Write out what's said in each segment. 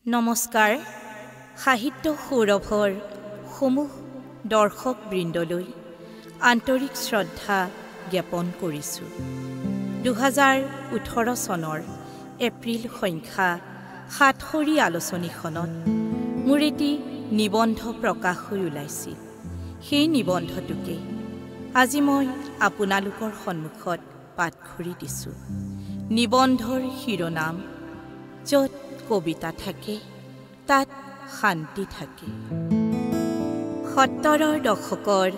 নমস্কাৰ সাহিত্য সৌৰভৰ সমূহ দৰ্শক বৃন্দলৈ আন্তৰিক শ্ৰদ্ধা জ্ঞাপন কৰিছোঁ। 2018 চনৰ এপ্ৰিল সংখ্যা 7 আলোচনীখনত মোৰ এটি নিবন্ধ প্ৰকাশ হৈ ওলাইছিল। সেই নিবন্ধটোকে আজি মই আপোনালোকৰ সন্মুখত পাঠ কৰি দিছোঁ। নিবন্ধৰ শিৰোনাম য'ত কবিতা থাকে তাত শান্তি থাকে। 70ৰ দশকৰ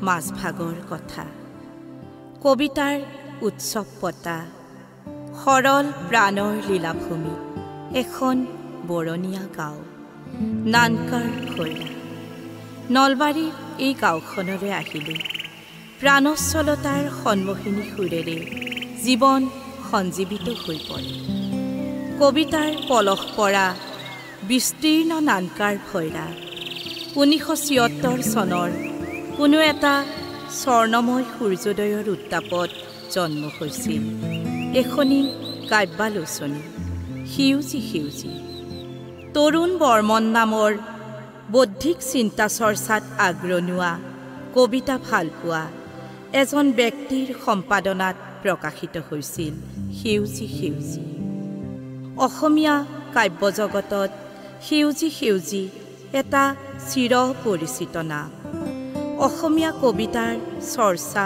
মাজভাগৰ কথা। কবিতাৰ উৎসৱ পতা সৰল প্ৰাণৰ লীলাভূমি এখন বৰণীয়া গাঁও নানকাৰ খৈৰা। নলবাৰীৰ এই গাঁওখনলৈ আহিলোঁ প্ৰাণচ্ছলতাৰ সন্মোহিনী সুৰেৰে জীৱন সঞ্জীৱিত হৈ পৰে। কবিতাৰ পলস পৰা বিস্তীৰ্ণ নানকাৰ ভৈৰা 1976 চনৰ কোনো এটা স্বৰ্ণময় সূৰ্যোদয়ৰ উত্তাপত জন্ম হৈছিল এখনি কাব্যালোচনী সেউজী সেউজী। তৰুণ বৰ্মন নামৰ বৌদ্ধিক চিন্তা চৰ্চাত আগ্ৰনোৱা কবিতা ভালপোৱা এজন ব্যক্তিৰ সম্পাদনাত প্ৰকাশিত হৈছিল সেউজী সেউজী। অসমীয়া কাব্যজগতত সেউজী সেউজী এটা চিৰ পৰিচিত নাম। অসমীয়া কবিতাৰ চৰ্চা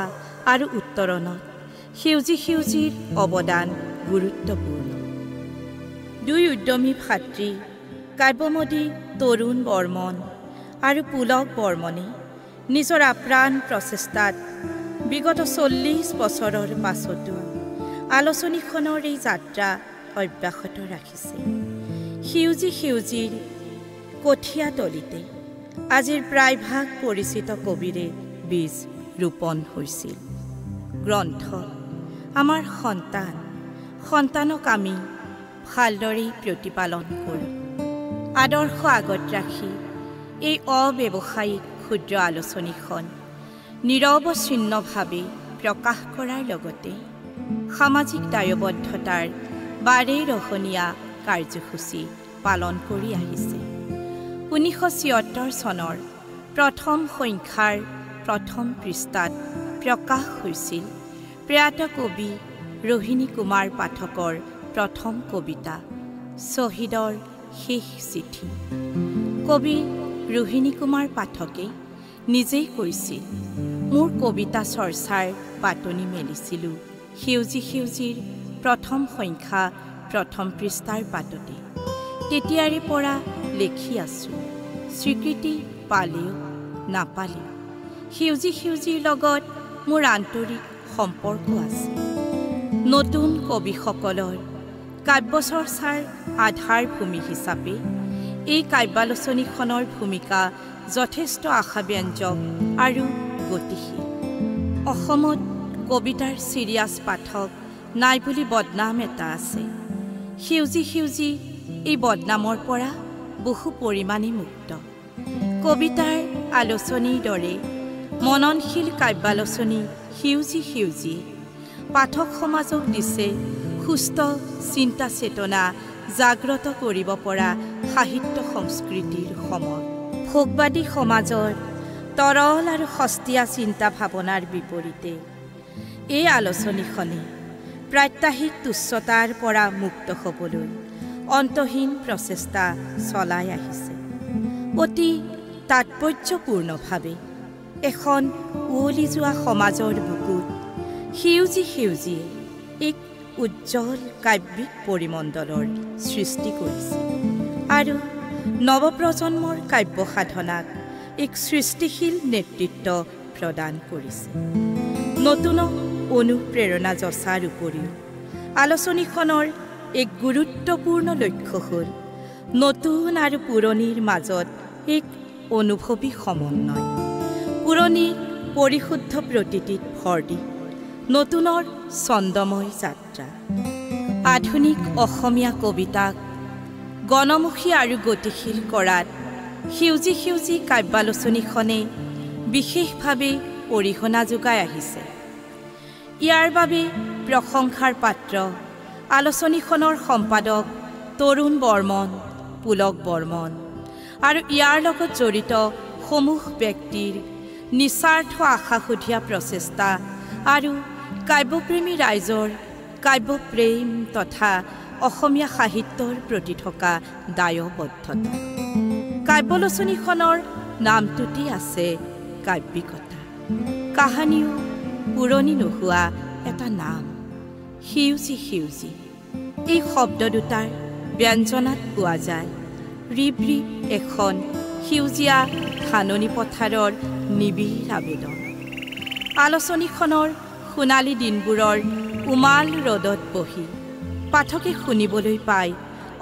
আৰু উত্তৰণত সেউজী সেউজীৰ অৱদান গুৰুত্বপূৰ্ণ। দুই উদ্যমী ভাতৃ কাব্যমদী তৰুণ বৰ্মন আৰু পুলক বৰ্মনে নিজৰ আপ্ৰাণ প্ৰচেষ্টাত বিগত 40 বছৰৰ পাছতো আলোচনীখনৰ এই যাত্ৰা অব্যাহত ৰাখিছে। সেউজী সেউজীৰ কঠীয়া তলিতে আজিৰ প্ৰায়ভাগ পৰিচিত কবিৰে বীজ ৰোপণ হৈছিল। গ্ৰন্থ আমাৰ সন্তানক আমি ভালদৰে প্ৰতিপালন কৰোঁ। আদৰ্শ আগত ৰাখি এই অব্যৱসায়িক ক্ষুদ্ৰ আলোচনীখন নিৰৱচ্ছিন্নভাৱে প্ৰকাশ কৰাৰ লগতে সামাজিক দায়বদ্ধতাৰ বাৰেৰহণীয়া কাৰ্যসূচী পালন কৰি আহিছে। 1976 চনৰ প্ৰথম সংখ্যাৰ প্ৰথম পৃষ্ঠাত প্ৰকাশ হৈছিল প্ৰয়াত কবি ৰোহিণী কুমাৰ পাঠকৰ প্ৰথম কবিতা শ্বহীদৰ শেষ চিঠি। কবি ৰোহিণী কুমাৰ পাঠকে নিজেই কৈছিল, মোৰ কবিতা চৰ্চাৰ পাতনি মেলিছিলোঁ সেউজী সেউজীৰ প্ৰথম সংখ্যা প্ৰথম পৃষ্ঠাৰ পাততে। তেতিয়াৰে পৰা লেখি আছোঁ, স্বীকৃতি পালেও নাপালেও সেউজী সেউজীৰ লগত মোৰ আন্তৰিক সম্পৰ্ক আছে। নতুন কবিসকলৰ কাব্যচৰ্চাৰ আধাৰভূমি হিচাপে এই কাব্যালোচনীখনৰ ভূমিকা যথেষ্ট আশাব্যঞ্জক আৰু গতিশীল। অসমত কবিতাৰ চিৰিয়াছ পাঠক নাই বুলি বদনাম এটা আছে। সেউজী সেউজী এই বদনামৰ পৰা বহু পৰিমাণে মুক্ত। কবিতাৰ আলোচনীৰ দৰে মননশীল কাব্যালোচনী সেউজী সেউজীয়ে পাঠক সমাজক দিছে সুস্থ চিন্তা চেতনা জাগ্ৰত কৰিব পৰা সাহিত্য সংস্কৃতিৰ সমল। ভোগবাদী সমাজৰ তৰল আৰু সস্তীয়া চিন্তা ভাৱনাৰ বিপৰীতে এই আলোচনীখনে প্ৰাত্যাহিক তুচ্ছতাৰ পৰা মুক্ত হ'বলৈ অন্তহীন প্ৰচেষ্টা চলাই আহিছে। অতি তাৎপৰ্যপূৰ্ণভাৱে এখন উৱলি যোৱা সমাজৰ বুকুত সেউজী সেউজীয়ে এক উজ্জ্বল কাব্যিক পৰিমণ্ডলৰ সৃষ্টি কৰিছে আৰু নৱপ্ৰজন্মৰ কাব্য সাধনাক এক সৃষ্টিশীল নেতৃত্ব প্ৰদান কৰিছে। নতুনক অনুপ্ৰেৰণা যচাৰ উপৰিও আলোচনীখনৰ এক গুৰুত্বপূৰ্ণ লক্ষ্য হ'ল নতুন আৰু পুৰণিৰ মাজত এক অনুভৱী সমন্বয়। পুৰণিৰ পৰিশুদ্ধ প্ৰতিটিত ভৰ দি নতুনৰ ছন্দময় যাত্ৰা। আধুনিক অসমীয়া কবিতাক গণমুখী আৰু গতিশীল কৰাত সেউজী সেউজী কাব্যালোচনীখনে বিশেষভাৱে অৰিহণা যোগাই আহিছে। ইয়াৰ বাবে প্ৰশংসাৰ পাত্ৰ আলোচনীখনৰ সম্পাদক তৰুণ বৰ্মন পুলক বৰ্মন আৰু ইয়াৰ লগত জড়িত সমূহ ব্যক্তিৰ নিস্বাৰ্থ আশাসুধীয়া প্ৰচেষ্টা আৰু কাব্যপ্ৰেমী ৰাইজৰ কাব্যপ্ৰেম তথা অসমীয়া সাহিত্যৰ প্ৰতি থকা দায়বদ্ধতা। কাব্যলোচনীখনৰ নামটোতে আছে কাব্যিকতা। কাহানিও পুৰণি নোহোৱা এটা নাম, সেউজী সেউজী। এই শব্দ দুটাৰ ব্যঞ্জনাত পোৱা যায় ৰিব ৰিব এখন সেউজীয়া ধাননি পথাৰৰ নিবিড় আবেদন। আলোচনীখনৰ সোণালী দিনবোৰৰ উমাল ৰ'দত বহি পাঠকে শুনিবলৈ পায়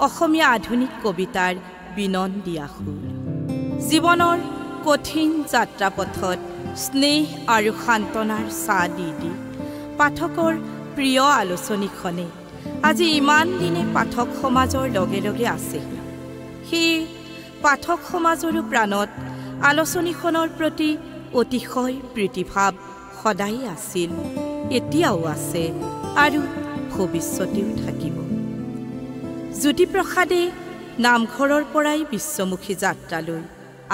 অসমীয়া আধুনিক কবিতাৰ বিনন দিয়া সুৰ। জীৱনৰ কঠিন যাত্ৰাপথত স্নেহ আৰু সান্তনাৰ ছাঁ দি দি পাঠকৰ প্ৰিয় আলোচনীখনে আজি ইমান দিনে পাঠক সমাজৰ লগে লগে আছে। সেই পাঠক সমাজৰো প্ৰাণত আলোচনীখনৰ প্ৰতি অতিশয় প্ৰীতিভাৱ সদায় আছিল, এতিয়াও আছে আৰু ভৱিষ্যতেও থাকিব। জ্যোতিপ্ৰসাদে নামঘৰৰ পৰাই বিশ্বমুখী যাত্ৰালৈ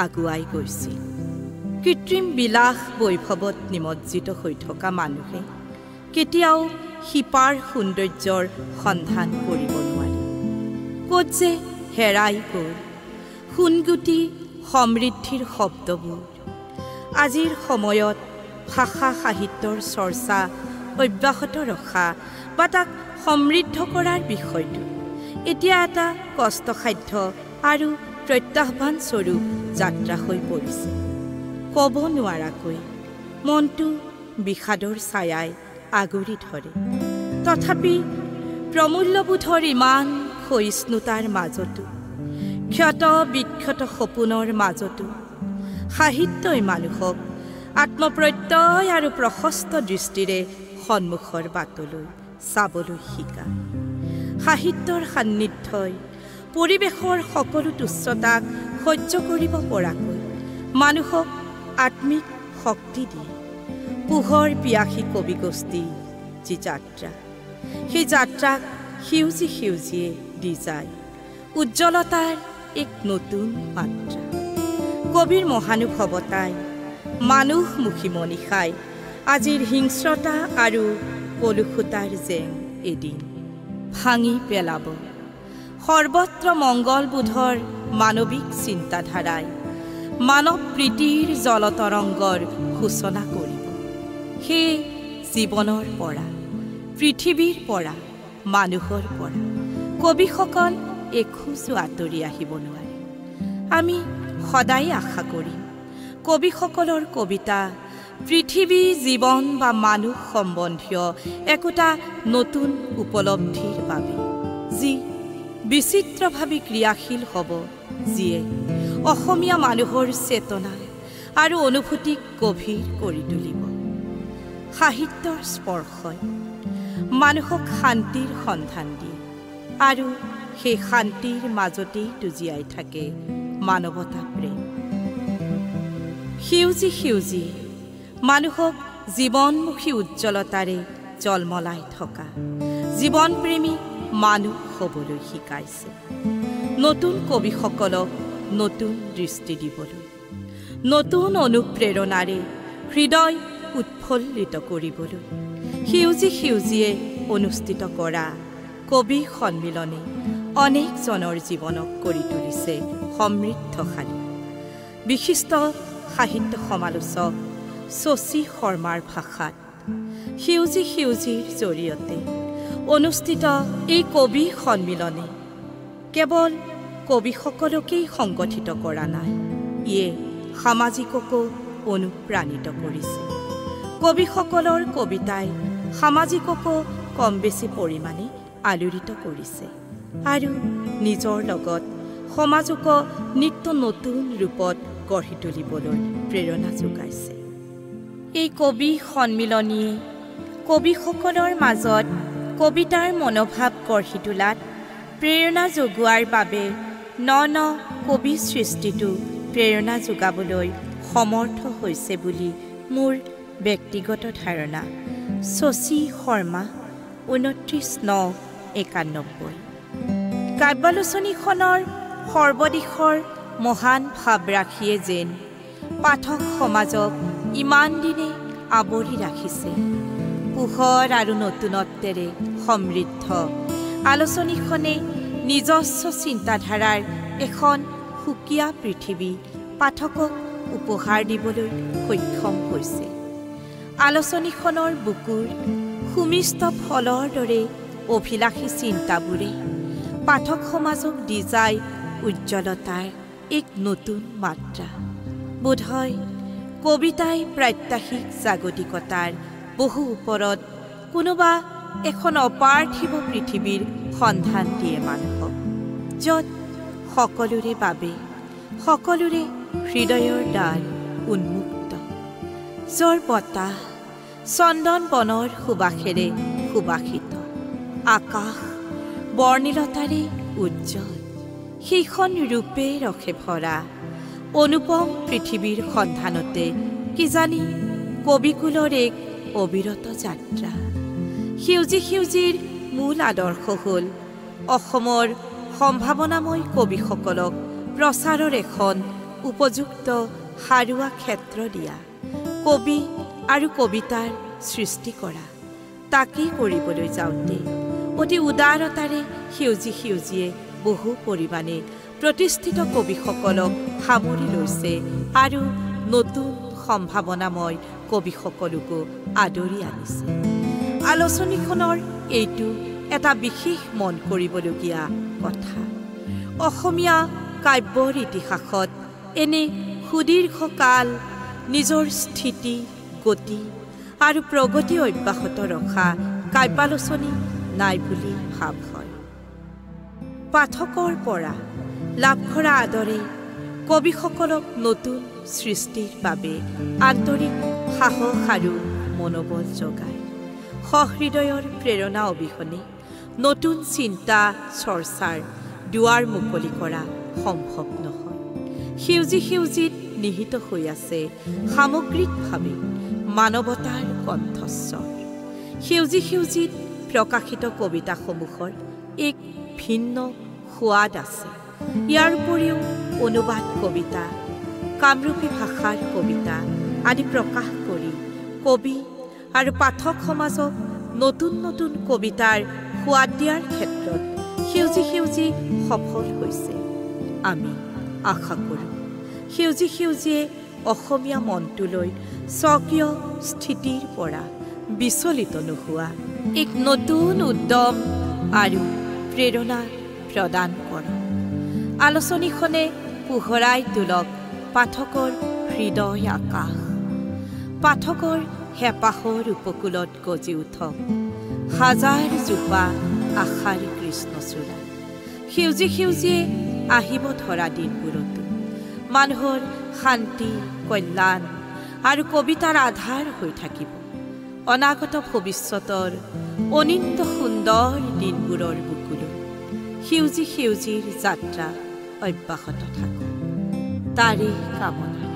আগুৱাই গৈছিল। কৃত্ৰিম বিলাস বৈভৱত নিমজ্জিত হৈ থকা মানুহে কেতিয়াও শিপাৰ সৌন্দৰ্যৰ সন্ধান কৰিব নোৱাৰে। ক'ত যে হেৰাই গ'ল সোণগুটি সমৃদ্ধিৰ শব্দবোৰ। আজিৰ সময়ত ভাষা সাহিত্যৰ চৰ্চা অব্যাহত ৰখা বা তাক সমৃদ্ধ কৰাৰ বিষয়টো এতিয়া এটা কষ্টসাধ্য আৰু প্ৰত্যাহ্বানস্বৰূপ যাত্ৰা হৈ পৰিছে। ক'ব নোৱাৰাকৈ মনটো বিষাদৰ ছায়াই আগুৰি ধৰে। তথাপি প্ৰমূল্যবোধৰ ইমান সহিষ্ণুতাৰ মাজতো, ক্ষত বিক্ষত সপোনৰ মাজতো সাহিত্যই মানুহক আত্মপ্ৰত্যয় আৰু প্ৰশস্ত দৃষ্টিৰে সন্মুখৰ বাটলৈ চাবলৈ শিকায়। সাহিত্যৰ সান্নিধ্যই পৰিৱেশৰ সকলো তুচ্ছতাক সহ্য কৰিব পৰাকৈ মানুহক আত্মিক শক্তি দিয়ে। পোহৰ পিয়াসী কবিগোষ্ঠী যি যাত্ৰা, সেই যাত্ৰাক সেউজী সেউজীয়ে দি যায় উজ্জ্বলতাৰ এক নতুন মাত্ৰা। কবিৰ মহানুভৱতাই মানুহমুখী মনীষাই আজিৰ হিংস্ৰতা আৰু কলুষতাৰ জেং এদিন ভাঙি পেলাব। সৰ্বত্ৰ মংগলবোধৰ মানৱিক চিন্তাধাৰাই মানৱ প্ৰীতিৰ জলতৰংগৰ সূচনা কৰিব। সেই জীৱনৰ পৰা, পৃথিৱীৰ পৰা, মানুহৰ পৰা কবিসকল এখোজো আঁতৰি আহিব নোৱাৰে। আমি সদায় আশা কৰিম কবিসকলৰ কবিতা পৃথিৱী, জীৱন বা মানুহ সম্বন্ধীয় একোটা নতুন উপলব্ধিৰ বাবে, যি বিচিত্ৰভাৱে ক্ৰিয়াশীল হ'ব, যিয়ে অসমীয়া মানুহৰ চেতনা আৰু অনুভূতিক গভীৰ কৰি তুলিব। সাহিত্যৰ স্পৰ্শই মানুহক শান্তিৰ সন্ধান দিয়ে আৰু সেই শান্তিৰ মাজতেই জীয়াই থাকে মানৱতা প্ৰেম। সেউজী সেউজী মানুহক জীৱনমুখী উজ্জ্বলতাৰে জলমলাই থকা জীৱনপ্ৰেমী মানুহ হ'বলৈ শিকাইছে। নতুন কবিসকলক নতুন দৃষ্টি দিবলৈ, নতুন অনুপ্ৰেৰণাৰে হৃদয় উৎফুল্লিত কৰিবলৈ সেউজী সেউজীয়ে অনুষ্ঠিত কৰা কবি সন্মিলনে অনেকজনৰ জীৱনক কৰি তুলিছে সমৃদ্ধশালী। বিশিষ্ট সাহিত্য সমালোচক শশী শৰ্মাৰ ভাষাত সেউজী সেউজীৰ জৰিয়তে অনুষ্ঠিত এই কবি সন্মিলনে কেৱল কবিসকলকেই সংগঠিত কৰা নাই, ইয়ে সামাজিককো অনুপ্ৰাণিত কৰিছে। কবিসকলৰ কবিতাই সামাজিককো কম বেছি পৰিমাণে আলোড়িত কৰিছে আৰু নিজৰ লগত সমাজকো নিত্য নতুন ৰূপত গঢ়ি তুলিবলৈ প্ৰেৰণা যোগাইছে। এই কবি সন্মিলনীয়ে কবিসকলৰ মাজত কবিতাৰ মনোভাৱ গঢ়ি তোলাত প্ৰেৰণা যোগোৱাৰ বাবে ন ন কবি সৃষ্টিটো প্ৰেৰণা যোগাবলৈ সমৰ্থ হৈছে বুলি মোৰ ব্যক্তিগত ধাৰণা। শশী শৰ্মা, 29/9/91। কাব্যালোচনীখনৰ সৰ্বদিশৰ মহান ভাৱৰাশিয়ে যেন পাঠক সমাজক ইমান দিনে আৱৰি ৰাখিছে। পোহৰ আৰু নতুনত্বেৰে সমৃদ্ধ আলোচনীখনে নিজস্ব চিন্তাধাৰাৰ এখন সুকীয়া পৃথিৱী পাঠকক উপহাৰ দিবলৈ সক্ষম হৈছে। আলোচনীখনৰ বুকুৰ সুমিষ্ট ফলৰ দৰে অভিলাষী চিন্তাবোৰে পাঠক সমাজক দি যায় উজ্জ্বলতাৰ এক নতুন মাত্ৰা। বোধহয় কবিতাই প্ৰাত্যাশিক জাগতিকতাৰ বহু ওপৰত কোনোবা এখন অপাৰ্থিব পৃথিৱীৰ সন্ধান দিয়ে মানুহক, য'ত সকলোৰে বাবে সকলোৰে হৃদয়ৰ দ্বাৰ উন্মুক্ত, য'ৰ বতাহ চন্দন বনৰ সুবাসেৰে সুবাসিত, আকাশ বৰ্ণিলতাৰে উজ্জ্বল, সেইখন ৰূপে ৰসে ভৰা অনুপম পৃথিৱীৰ সন্ধানতে কিজানি কবিকুলৰ এক অবিৰত যাত্ৰা। সেউজী সেউজীৰ মূল আদৰ্শ হ'ল অসমৰ সম্ভাৱনাময় কবিসকলক প্ৰচাৰৰ এখন উপযুক্ত সাৰুৱা ক্ষেত্ৰ দিয়া, কবি আৰু কবিতাৰ সৃষ্টি কৰা। তাকেই কৰিবলৈ যাওঁতে অতি উদাৰতাৰে সেউজী সেউজীয়ে বহু পৰিমাণে প্ৰতিষ্ঠিত কবিসকলক সামৰি লৈছে আৰু নতুন সম্ভাৱনাময় কবিসকলকো আদৰি আনিছে। আলোচনীখনৰ এইটো এটা বিশেষ মন কৰিবলগীয়া কথা। অসমীয়া কাব্যৰ ইতিহাসত এনে সুদীৰ্ঘকাল নিজৰ স্থিতি, গতি আৰু প্ৰগতি অব্যাহত ৰখা কাব্যালোচনী নাই বুলি ভাৱ হয়। পাঠকৰ পৰা লাভ কৰা আদৰে কবিসকলক নতুন সৃষ্টিৰ বাবে আন্তৰিক সাহস আৰু মনোবল যোগায়। সহৃদয়ৰ প্ৰেৰণা অবিহনে নতুন চিন্তা চৰ্চাৰ দুৱাৰ মুকলি কৰা সম্ভৱ নহয়। সেউজী সেউজীত নিহিত হৈ আছে সামগ্ৰিকভাৱে মানৱতাৰ কণ্ঠস্বৰ। সেউজী সেউজীত প্ৰকাশিত কবিতাসমূহৰ এক ভিন্ন সোৱাদ আছে। ইয়াৰ উপৰিও অনুবাদ কবিতা, কামৰূপী ভাষাৰ কবিতা আদি প্ৰকাশ কৰি কবি আৰু পাঠক সমাজক নতুন নতুন কবিতাৰ সোৱাদ দিয়াৰ ক্ষেত্ৰত সেউজী সেউজী সফল হৈছে। আমি আশা কৰোঁ সেউজী সেউজীয়ে অসমীয়া মনটোলৈ স্বকীয় স্থিতিৰ পৰা বিচলিত নোহোৱা এক নতুন উদ্যম আৰু প্ৰেৰণা প্ৰদান কৰক। আলোচনীখনে পোহৰাই তোলক পাঠকৰ হৃদয় আকাশ, পাঠকৰ হেঁপাহৰ উপকূলত গজি উঠক হাজাৰ জোপা আশাৰ কৃষ্ণচূড়া। সেউজী সেউজীয়ে আহিব ধৰা দিনবোৰতো মানুহৰ শান্তি, কল্যাণ আৰু কবিতাৰ আধাৰ হৈ থাকিব। অনাগত ভৱিষ্যতৰ অনিন্দ সুন্দৰ দিনবোৰৰ বুকুলৈ সেউজী সেউজীৰ যাত্ৰা অব্যাহত থাকক, তাৰে কামনা।